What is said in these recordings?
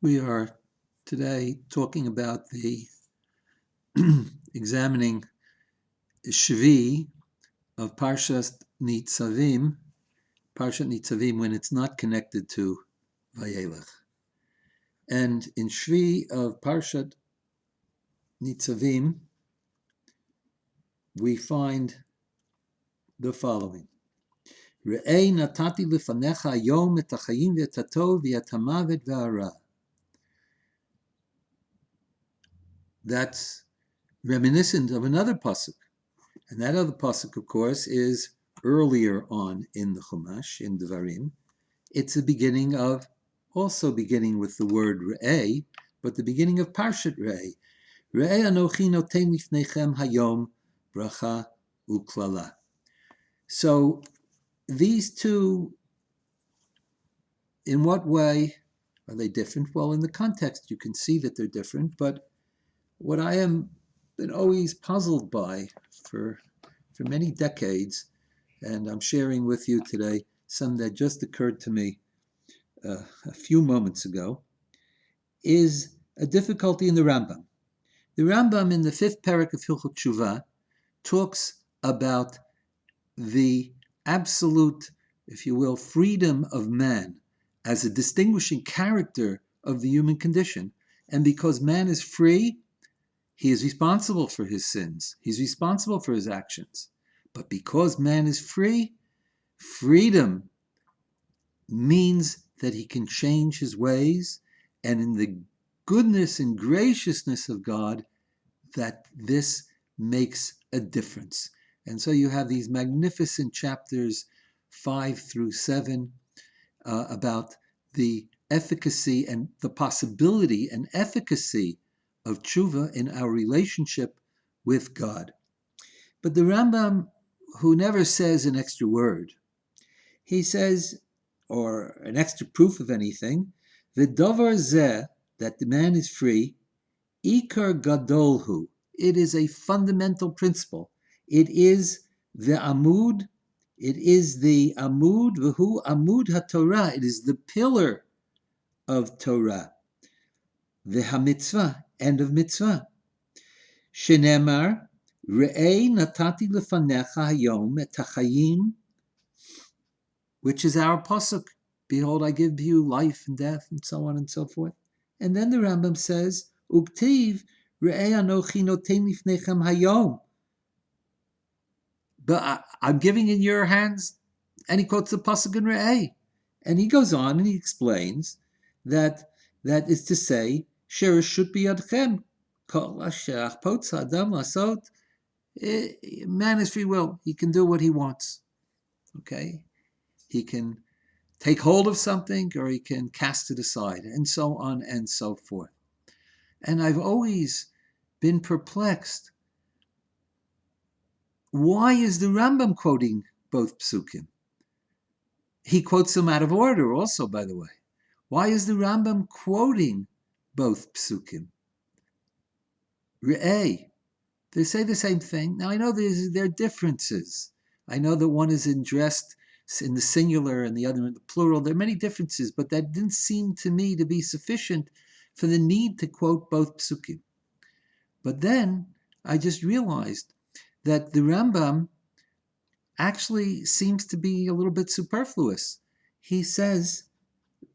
We are today talking about the examining Shevi'i of Parshat Nitzavim, when it's not connected to Vayelech. And in Shevi'i of Parshat Nitzavim, we find the following. Re'ei natati lefanecha yom et hachayim v'et hatov v'et hamavet v'hara. That's reminiscent of another pasuk, and that other pasuk, of course, is earlier on in the Chumash, in Devarim. It's the beginning of, also beginning with the word Re'eh, but the beginning of Parshat Re'eh. Re'eh anochi noten lifnechem hayom bracha uklala. So these two, in what way are they different? Well, in the context, you can see that they're different, but what I am been always puzzled by for many decades, and I'm sharing with you today some that just occurred to me a few moments ago, is a difficulty in the Rambam. The Rambam in the 5th parak of Hilchot Tshuva talks about the absolute, if you will, freedom of man as a distinguishing character of the human condition. And because man is free, he is responsible for his sins. He's responsible for his actions. But because man is free, freedom means that he can change his ways, and in the goodness and graciousness of God, that this makes a difference. And so you have these magnificent chapters 5 through 7 about the efficacy and the possibility and efficacy of tshuva in our relationship with God. But the Rambam, who never says an extra word, he says, or an extra proof of anything, v'davar zeh, that the man is free, ikar gadolhu, it is a fundamental principle. It is the amud, v'hu amud haTorah, it is the pillar of Torah, v'hamitzvah, and of mitzvah. Shenemar, re'ei natati lefanecha hayom et hachayim, which is our pasuk. Behold, I give you life and death, and so on and so forth. And then the Rambam says, uktiv re'ei anochi noten lifnechem hayom. But I'm giving in your hands, and he quotes the pasuk in re'ei. And he goes on and he explains that is to say, sherish should be adchem. Man is free will. He can do what he wants. Okay? He can take hold of something or he can cast it aside, and so on and so forth. And I've always been perplexed. Why is the Rambam quoting both psukim? He quotes them out of order also, by the way. Why is the Rambam quoting both psukim? Re'eh. They say the same thing. Now, I know there are differences. I know that one is addressed in the singular and the other in the plural. There are many differences, but that didn't seem to me to be sufficient for the need to quote both psukim. But then I just realized that the Rambam actually seems to be a little bit superfluous. He says,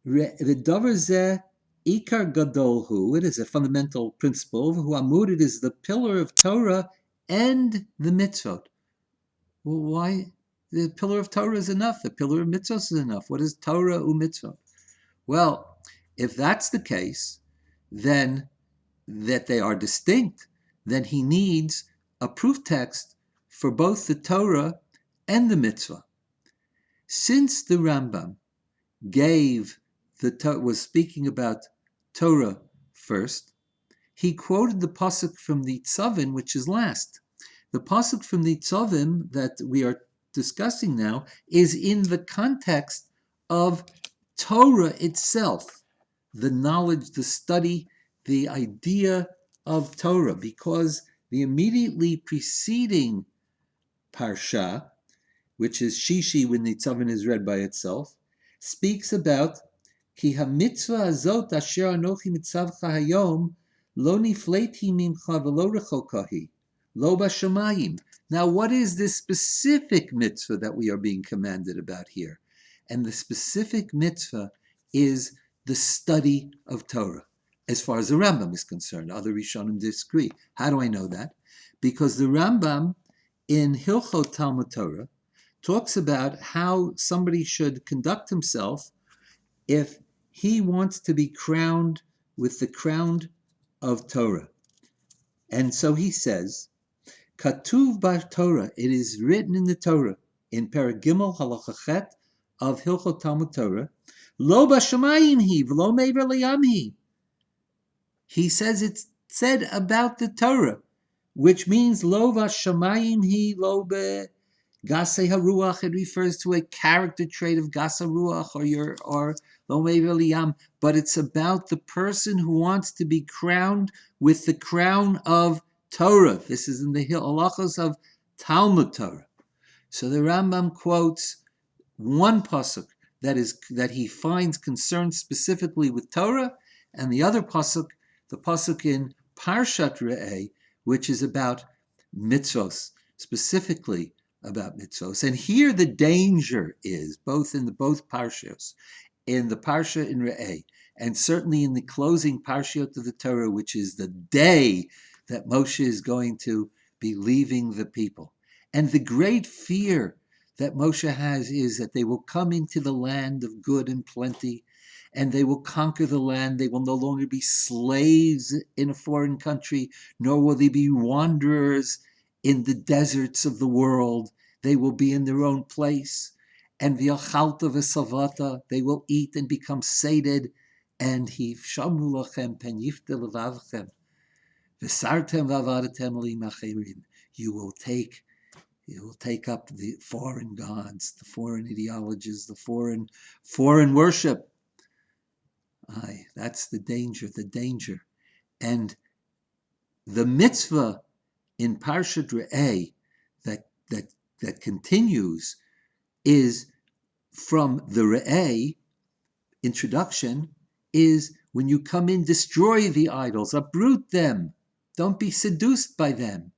"V'davar zeh ikar gadolhu," it is a fundamental principle. Who amud, it is the pillar of Torah and the mitzvot. Well, why? The pillar of Torah is enough. The pillar of mitzvot is enough. What is Torah u mitzvot? Well, if that's the case, then that they are distinct, then he needs a proof text for both the Torah and the mitzvah. Since the Rambam was speaking about Torah first, he quoted the pasuk from the Nitzavim, which is last. The pasuk from the Nitzavim that we are discussing now is in the context of Torah itself, the knowledge, the study, the idea of Torah, because the immediately preceding parsha, which is Shishi when Nitzavim is read by itself, speaks about Ki ha-mitzvah azot asher anochi mitzavcha hayom lo nifleti mimcha v'lo rechokahi, lo b'shamayim. Now, what is this specific mitzvah that we are being commanded about here? And the specific mitzvah is the study of Torah, as far as the Rambam is concerned. Other Rishonim disagree. How do I know that? Because the Rambam in Hilchot Talmud Torah talks about how somebody should conduct himself if he wants to be crowned with the crown of Torah. And so he says, Katuv bar Torah, it is written in the Torah, in Perek Gimel Halacha Chet of Hilchot Talmud Torah, Lo b'shamayim hi, v'lo me'ver layam hi. He says it's said about the Torah, which means Lo b'shamayim hi, lo be Gasei haruach. It refers to a character trait of Gasa Ruach or Lo me'ver liyam, but it's about the person who wants to be crowned with the crown of Torah. This is in the halachos of Talmud Torah. So the Rambam quotes one pasuk that he finds concerned specifically with Torah, and the other pasuk, the pasuk in Parshat Re'eh, which is about mitzvos, specifically about mitzvos. And here the danger is, both parshas, in the parsha in Re'eh, and certainly in the closing parshiot of the Torah, which is the day that Moshe is going to be leaving the people. And the great fear that Moshe has is that they will come into the land of good and plenty, and they will conquer the land. They will no longer be slaves in a foreign country, nor will they be wanderers in the deserts of the world. They will be in their own place. And v'yachalta v'savata, they will eat and become sated. And he shamru lachem pen yifte levavchem v'sartem v'avadetem li macherim. You will take up the foreign gods, the foreign ideologies, the foreign worship. Aye, that's the danger. And the mitzvah in Parshat Re'eh that continues is from the Re'eh introduction, is when you come in, destroy the idols, uproot them. Don't be seduced by them.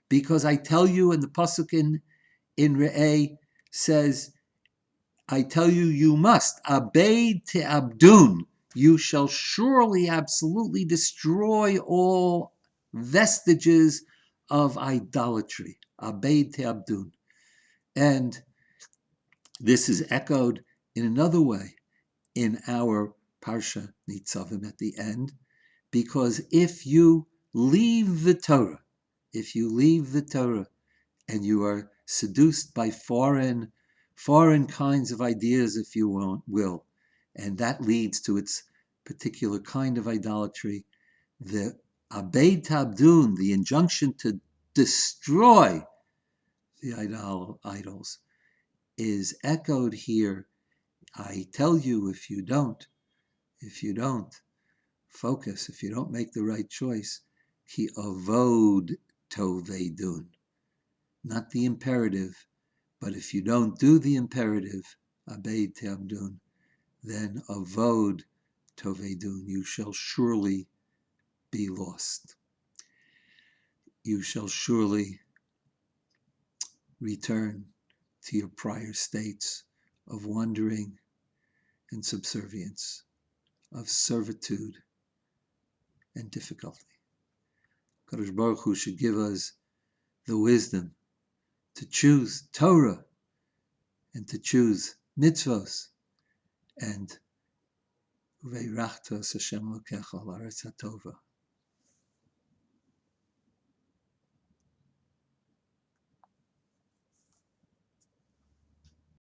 Because I tell you, and the pasuk in Re'eh says, I tell you, you must, abeid te'abdun, you shall surely absolutely destroy all vestiges of idolatry. Abeid te'abdun. And this is echoed in another way in our Parsha Nitzavim at the end, because if you leave the Torah and you are seduced by foreign kinds of ideas, if you will, and that leads to its particular kind of idolatry, the Abeid Tabdun, the injunction to destroy the idols, is echoed here. I tell you, if you don't focus, if you don't make the right choice, ki avod tovedun. Not the imperative, but if you don't do the imperative, abeid te'abdun, then avod tovedun, you shall surely be lost. You shall surely return to your prior states of wandering and subservience, of servitude and difficulty. Kadosh Baruch Hu should give us the wisdom to choose Torah and to choose mitzvos, and Ve'irachta Hashem Elokecha La'aretz HaTova.